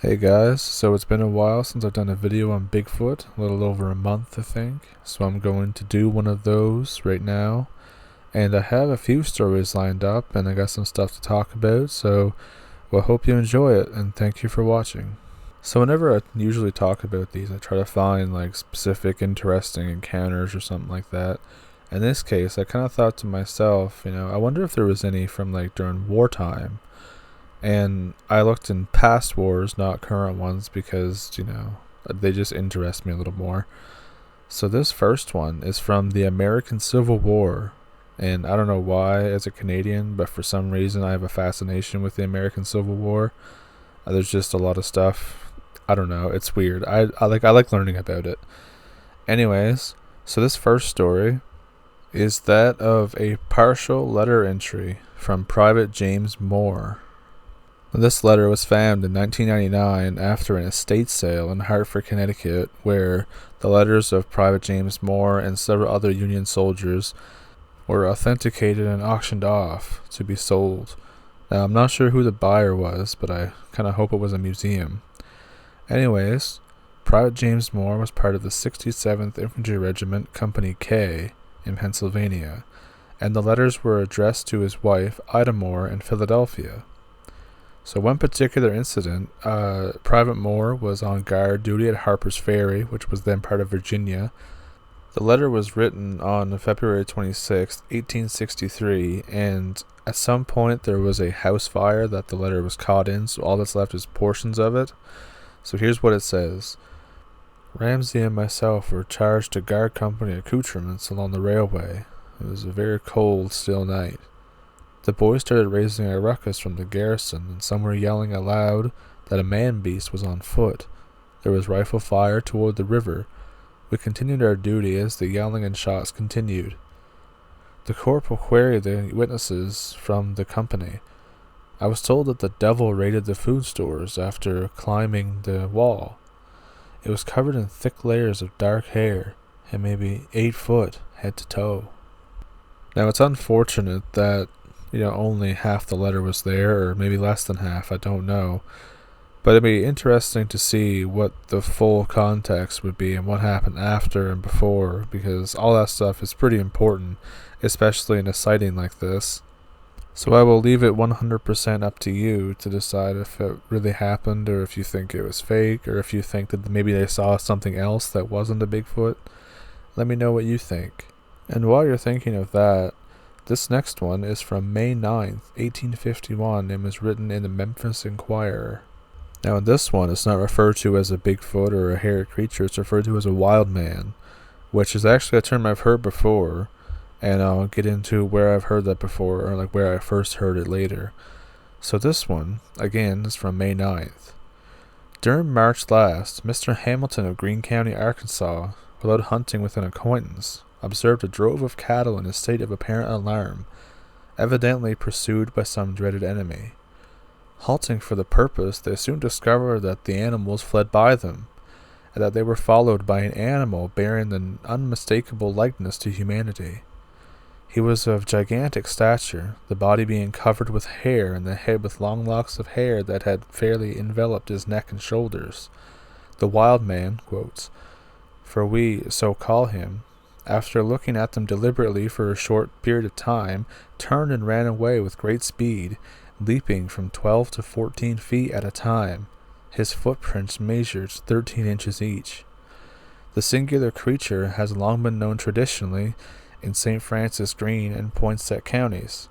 Hey guys, so it's been a while since I've done a video on Bigfoot, a little over a month I think, so I'm going to do one of those right now, and I have a few stories lined up and I got some stuff to talk about, so I hope you enjoy it and thank you for watching. So whenever I usually talk about these, I try to find like specific interesting encounters or something like that. In this case, I kind of thought to myself, I wonder if there was any from like during wartime. And I looked in past wars, not current ones, because, they just interest me a little more. So this first one is from the American Civil War. And I don't know why, as a Canadian, but for some reason I have a fascination with the American Civil War. There's just a lot of stuff. I don't know. It's weird. I like learning about it. Anyways, so this first story is that of a partial letter entry from Private James Moore. This letter was found in 1999 after an estate sale in Hartford, Connecticut, where the letters of Private James Moore and several other Union soldiers were authenticated and auctioned off to be sold. Now, I'm not sure who the buyer was, but I kind of hope it was a museum. Anyways, Private James Moore was part of the 67th Infantry Regiment, Company K, in Pennsylvania, and the letters were addressed to his wife, Ida Moore, in Philadelphia. So one particular incident, Private Moore was on guard duty at Harper's Ferry, which was then part of Virginia. The letter was written on February 26, 1863, and at some point there was a house fire that the letter was caught in, so all that's left is portions of it. So here's what it says. Ramsey and myself were charged to guard company accoutrements along the railway. It was a very cold, still night. The boys started raising a ruckus from the garrison, and some were yelling aloud that a man-beast was on foot. There was rifle fire toward the river. We continued our duty as the yelling and shots continued. The corporal queried the witnesses from the company. I was told that the devil raided the food stores after climbing the wall. It was covered in thick layers of dark hair, and maybe 8 foot, head to toe. Now it's unfortunate that only half the letter was there, or maybe less than half, I don't know. But it'd be interesting to see what the full context would be and what happened after and before, because all that stuff is pretty important, especially in a sighting like this. So I will leave it 100% up to you to decide if it really happened, or if you think it was fake, or if you think that maybe they saw something else that wasn't a Bigfoot. Let me know what you think. And while you're thinking of that, this next one is from May 9th, 1851, and was written in the Memphis Inquirer. Now in this one, it's not referred to as a Bigfoot or a hairy creature, it's referred to as a wild man, which is actually a term I've heard before, and I'll get into where I've heard that before, or like where I first heard it later. So this one, again, is from May 9th. During March last, Mr. Hamilton of Greene County, Arkansas, while out hunting with an acquaintance, observed a drove of cattle in a state of apparent alarm, evidently pursued by some dreaded enemy. Halting for the purpose, they soon discovered that the animals fled by them, and that they were followed by an animal bearing an unmistakable likeness to humanity. He was of gigantic stature, the body being covered with hair, and the head with long locks of hair that had fairly enveloped his neck and shoulders. The wild man, quotes, for we so call him, after looking at them deliberately for a short period of time, turned and ran away with great speed, leaping from 12 to 14 feet at a time. His footprints measured 13 inches each. The singular creature has long been known traditionally in St. Francis Green and Poinsett counties,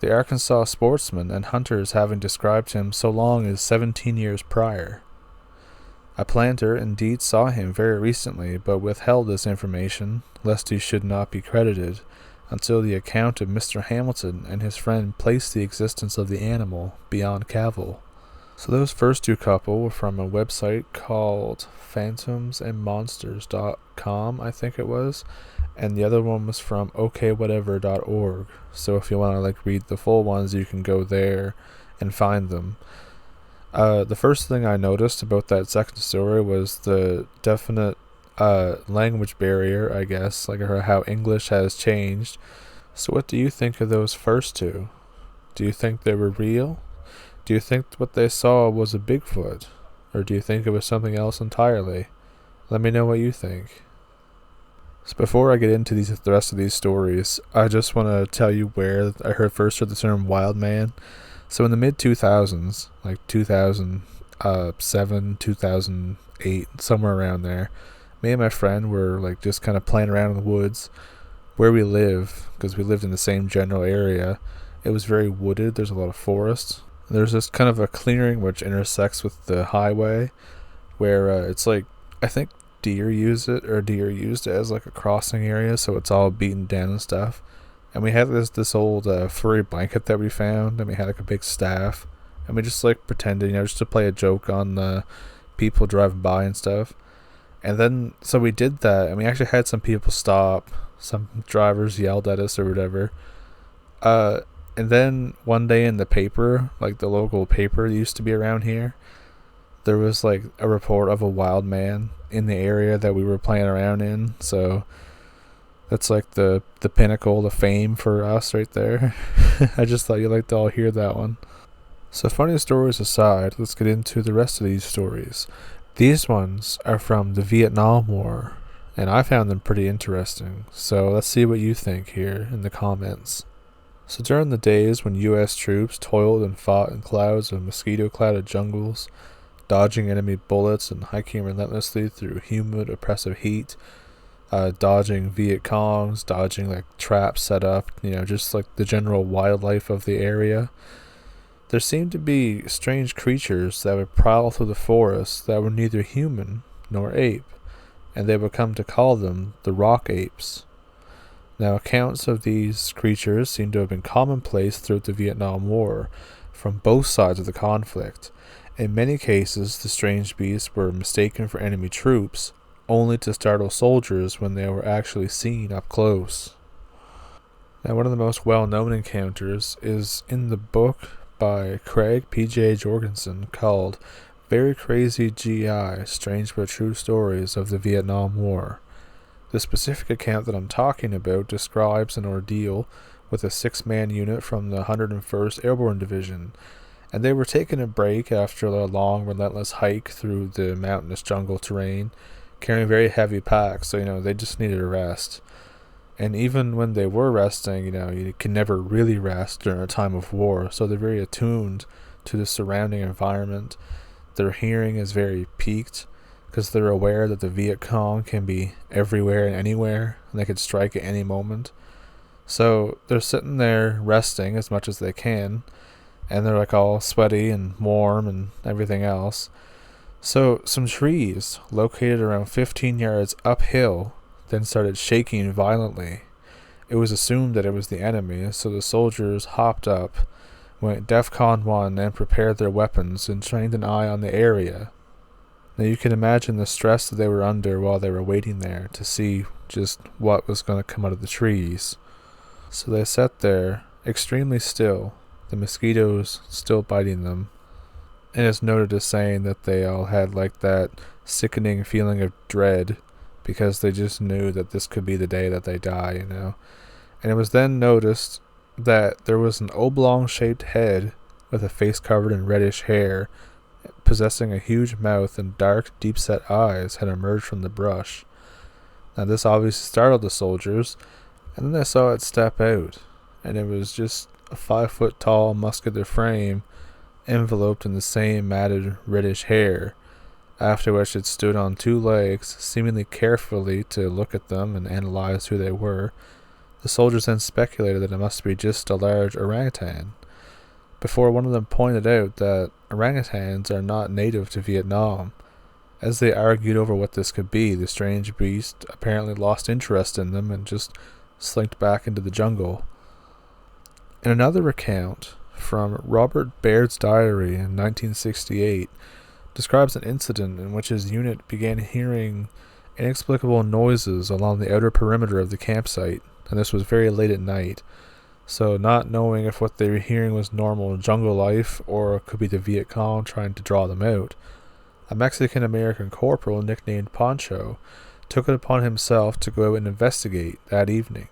the Arkansas sportsmen and hunters having described him so long as 17 years prior. A planter indeed saw him very recently, but withheld this information, lest he should not be credited, until the account of Mr. Hamilton and his friend placed the existence of the animal beyond cavil. So those first two couple were from a website called phantomsandmonsters.com, I think it was, and the other one was from okwhatever.org. So if you want to read the full ones, you can go there and find them. The first thing I noticed about that second story was the definite language barrier, I guess, or how English has changed. So what do you think of those first two? Do you think they were real? Do you think what they saw was a Bigfoot? Or do you think it was something else entirely? Let me know what you think. So before I get into the rest of these stories, I just want to tell you where I first heard the term wild man. So in the mid 2000s, like 2007, 2008, somewhere around there, me and my friend were like just kind of playing around in the woods where we live, because we lived in the same general area. It was very wooded. There's a lot of forests. There's this kind of a clearing which intersects with the highway, where it's like, I think deer used it as like a crossing area, so it's all beaten down and stuff. And we had this old furry blanket that we found, and we had like a big staff, and we just like pretended, just to play a joke on the people driving by and stuff. And then so we did that, and we actually had some people stop. Some drivers yelled at us or whatever. And then one day in the paper, like the local paper that used to be around here, there was like a report of a wild man in the area that we were playing around in. So that's like the pinnacle, the fame for us right there. I just thought you'd like to all hear that one. So funny stories aside, let's get into the rest of these stories. These ones are from the Vietnam War, and I found them pretty interesting. So let's see what you think here in the comments. So during the days when U.S. troops toiled and fought in clouds of mosquito-clouded jungles, dodging enemy bullets and hiking relentlessly through humid, oppressive heat, dodging Viet Congs, dodging like traps set up, just like the general wildlife of the area, there seemed to be strange creatures that would prowl through the forest that were neither human nor ape, and they would come to call them the rock apes. Now, accounts of these creatures seem to have been commonplace throughout the Vietnam War, from both sides of the conflict. In many cases, the strange beasts were mistaken for enemy troops, only to startle soldiers when they were actually seen up close. Now, one of the most well-known encounters is in the book by Craig P.J. Jorgensen called Very Crazy GI, Strange But True Stories of the Vietnam War. The specific account that I'm talking about describes an ordeal with a 6-man unit from the 101st Airborne Division, and they were taking a break after a long, relentless hike through the mountainous jungle terrain, carrying very heavy packs, so, they just needed a rest. And even when they were resting, you can never really rest during a time of war, so they're very attuned to the surrounding environment. Their hearing is very peaked, because they're aware that the Viet Cong can be everywhere and anywhere, and they could strike at any moment. So they're sitting there resting as much as they can, and they're like all sweaty and warm and everything else. So some trees located around 15 yards uphill then started shaking violently. It was assumed that it was the enemy, so the soldiers hopped up, went DEFCON 1 and prepared their weapons and trained an eye on the area. Now you can imagine the stress that they were under while they were waiting there to see just what was going to come out of the trees. So they sat there, extremely still, the mosquitoes still biting them, and it's noted as saying that they all had like that sickening feeling of dread, because they just knew that this could be the day that they die, And it was then noticed that there was an oblong-shaped head with a face covered in reddish hair, possessing a huge mouth and dark, deep-set eyes, had emerged from the brush. Now this obviously startled the soldiers, and then they saw it step out, and it was just a 5-foot-tall, muscular frame, enveloped in the same matted, reddish hair, after which it stood on 2 legs, seemingly carefully to look at them and analyze who they were. The soldiers then speculated that it must be just a large orangutan, before one of them pointed out that orangutans are not native to Vietnam. As they argued over what this could be, the strange beast apparently lost interest in them and just slinked back into the jungle. In another account, from Robert Baird's diary in 1968, describes an incident in which his unit began hearing inexplicable noises along the outer perimeter of the campsite, and this was very late at night. So not knowing if what they were hearing was normal jungle life or could be the Viet Cong trying to draw them out, a Mexican-American corporal nicknamed Poncho took it upon himself to go out and investigate that evening.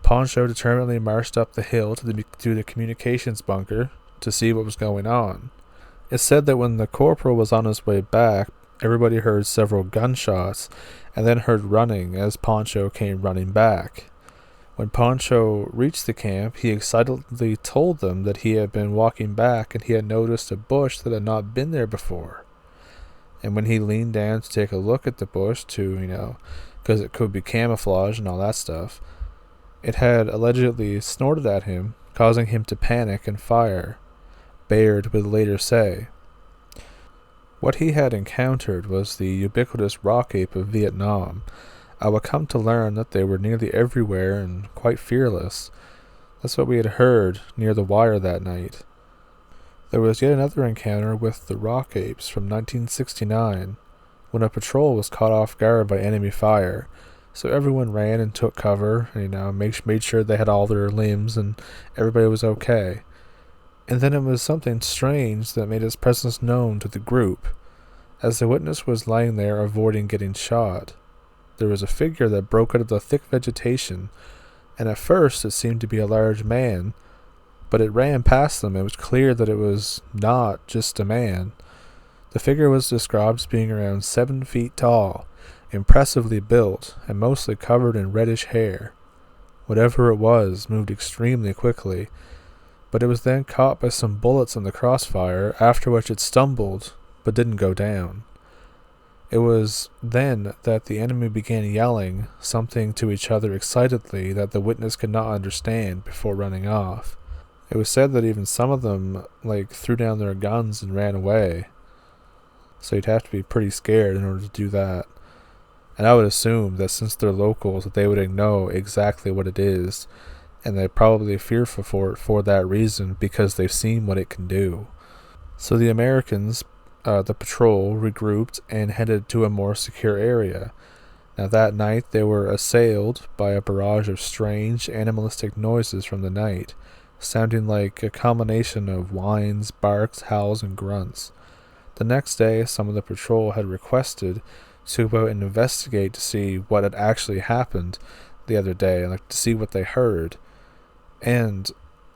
Poncho determinedly marched up the hill to the communications bunker, to see what was going on. It said that when the corporal was on his way back, everybody heard several gunshots and then heard running as Poncho came running back. When Poncho reached the camp, he excitedly told them that he had been walking back and he had noticed a bush that had not been there before. And when he leaned down to take a look at the bush because it could be camouflage and all that stuff, it had allegedly snorted at him, causing him to panic and fire, Baird would later say. What he had encountered was the ubiquitous rock ape of Vietnam. I would come to learn that they were nearly everywhere and quite fearless. That's what we had heard near the wire that night. There was yet another encounter with the rock apes from 1969, when a patrol was caught off guard by enemy fire. So everyone ran and took cover, made sure they had all their limbs and everybody was okay. And then it was something strange that made its presence known to the group. As the witness was lying there avoiding getting shot, there was a figure that broke out of the thick vegetation, and at first it seemed to be a large man, but it ran past them. It was clear that it was not just a man. The figure was described as being around 7 feet tall, impressively built, and mostly covered in reddish hair. Whatever it was moved extremely quickly, but it was then caught by some bullets in the crossfire, after which it stumbled, but didn't go down. It was then that the enemy began yelling something to each other excitedly that the witness could not understand before running off. It was said that even some of them threw down their guns and ran away. So you'd have to be pretty scared in order to do that. And I would assume that since they're locals, that they would know exactly what it is, and they're probably fearful for it for that reason, because they've seen what it can do. So the Americans, the patrol, regrouped and headed to a more secure area. Now that night they were assailed by a barrage of strange, animalistic noises from the night, sounding like a combination of whines, barks, howls, and grunts. The next day, some of the patrol had requested to go out and investigate to see what had actually happened the other day, to see what they heard. And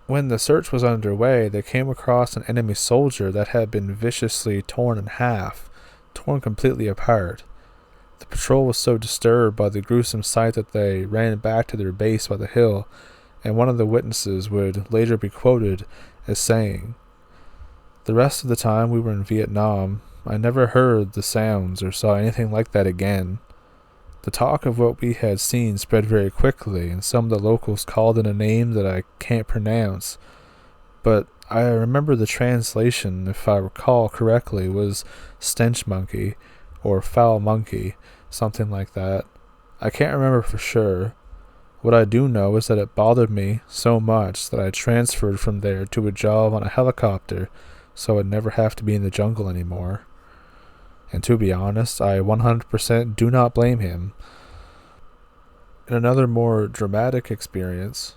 when the search was underway, they came across an enemy soldier that had been viciously torn in half, torn completely apart. The patrol was so disturbed by the gruesome sight that they ran back to their base by the hill, and one of the witnesses would later be quoted as saying, "The rest of the time we were in Vietnam, I never heard the sounds or saw anything like that again." The talk of what we had seen spread very quickly, and some of the locals called in a name that I can't pronounce, but I remember the translation, if I recall correctly, was stench monkey or foul monkey, something like that. I can't remember for sure. What I do know is that it bothered me so much that I transferred from there to a job on a helicopter so I'd never have to be in the jungle anymore. And to be honest, I 100% do not blame him. In another more dramatic experience,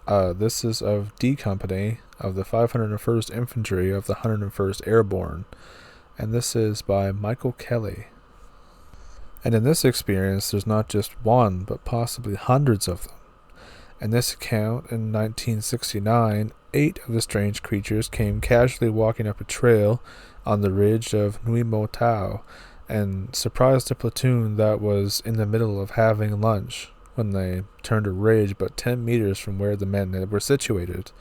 this is of D Company of the 501st Infantry of the 101st Airborne, and this is by Michael Kelly. And in this experience, there's not just one, but possibly hundreds of them. In this account, in 1969, 8 of the strange creatures came casually walking up a trail on the ridge of Nui Mo Tao and surprised a platoon that was in the middle of having lunch when they turned a ridge about 10 meters from where the men were situated.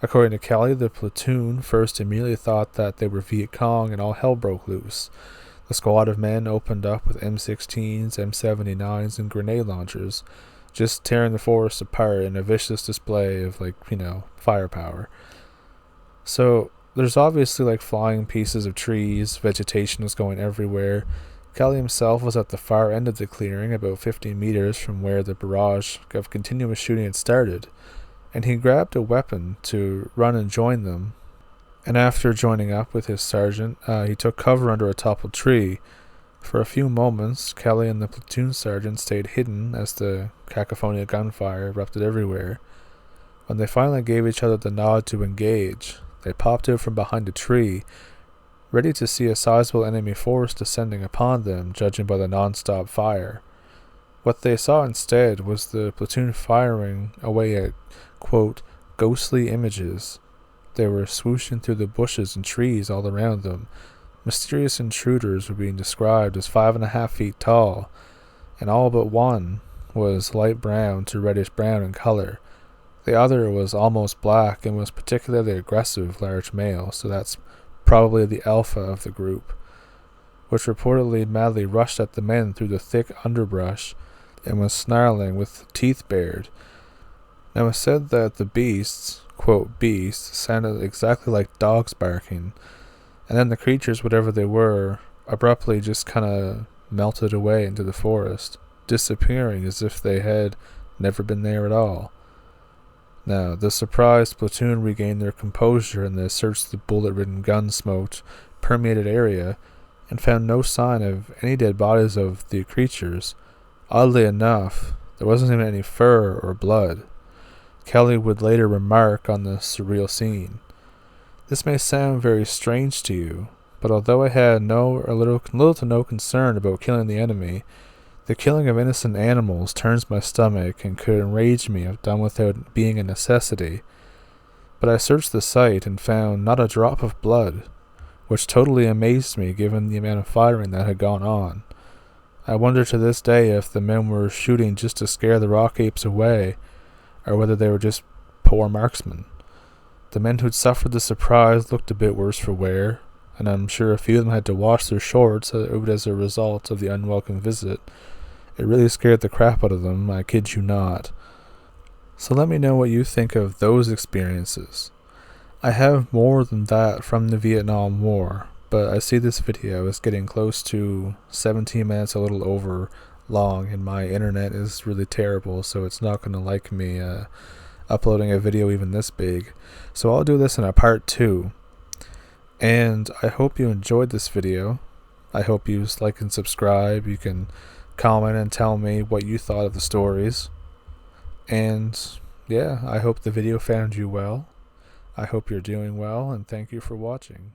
According to Kelly, the platoon first immediately thought that they were Viet Cong and all hell broke loose. The squad of men opened up with M16s, M79s, and grenade launchers, just tearing the forest apart in a vicious display of, firepower. So there's obviously flying pieces of trees, vegetation was going everywhere. Kelly himself was at the far end of the clearing, about 15 meters from where the barrage of continuous shooting had started, and he grabbed a weapon to run and join them. And after joining up with his sergeant, he took cover under a toppled tree. For a few moments, Kelly and the platoon sergeant stayed hidden as the cacophony of gunfire erupted everywhere. When they finally gave each other the nod to engage, they popped out from behind a tree, ready to see a sizable enemy force descending upon them, judging by the non-stop fire. What they saw instead was the platoon firing away at, quote, ghostly images. They were swooshing through the bushes and trees all around them. Mysterious intruders were being described as 5.5 feet tall, and all but one was light brown to reddish brown in color. The other was almost black and was particularly aggressive large male, so that's probably the alpha of the group, which reportedly madly rushed at the men through the thick underbrush and was snarling with teeth bared. Now it's said that the beasts, quote beasts, sounded exactly like dogs barking, and then the creatures, whatever they were, abruptly just kind of melted away into the forest, disappearing as if they had never been there at all. Now, the surprised platoon regained their composure and they searched the bullet-ridden gun-smoked, permeated area and found no sign of any dead bodies of the creatures. Oddly enough, there wasn't even any fur or blood. Kelly would later remark on the surreal scene. This may sound very strange to you, but although I had little to no concern about killing the enemy, the killing of innocent animals turns my stomach and could enrage me if done without being a necessity. But I searched the site and found not a drop of blood, which totally amazed me given the amount of firing that had gone on. I wonder to this day if the men were shooting just to scare the rock apes away, or whether they were just poor marksmen. The men who'd suffered the surprise looked a bit worse for wear, and I'm sure a few of them had to wash their shorts as a result of the unwelcome visit. It really scared the crap out of them, I kid you not. So let me know what you think of those experiences. I have more than that from the Vietnam War, but I see this video is getting close to 17 minutes, a little over long, and my internet is really terrible, so it's not going to like me uploading a video even this big. So I'll do this in a part 2. And I hope you enjoyed this video. I hope you like and subscribe. You can comment and tell me what you thought of the stories. And yeah, I hope the video found you well. I hope you're doing well, and thank you for watching.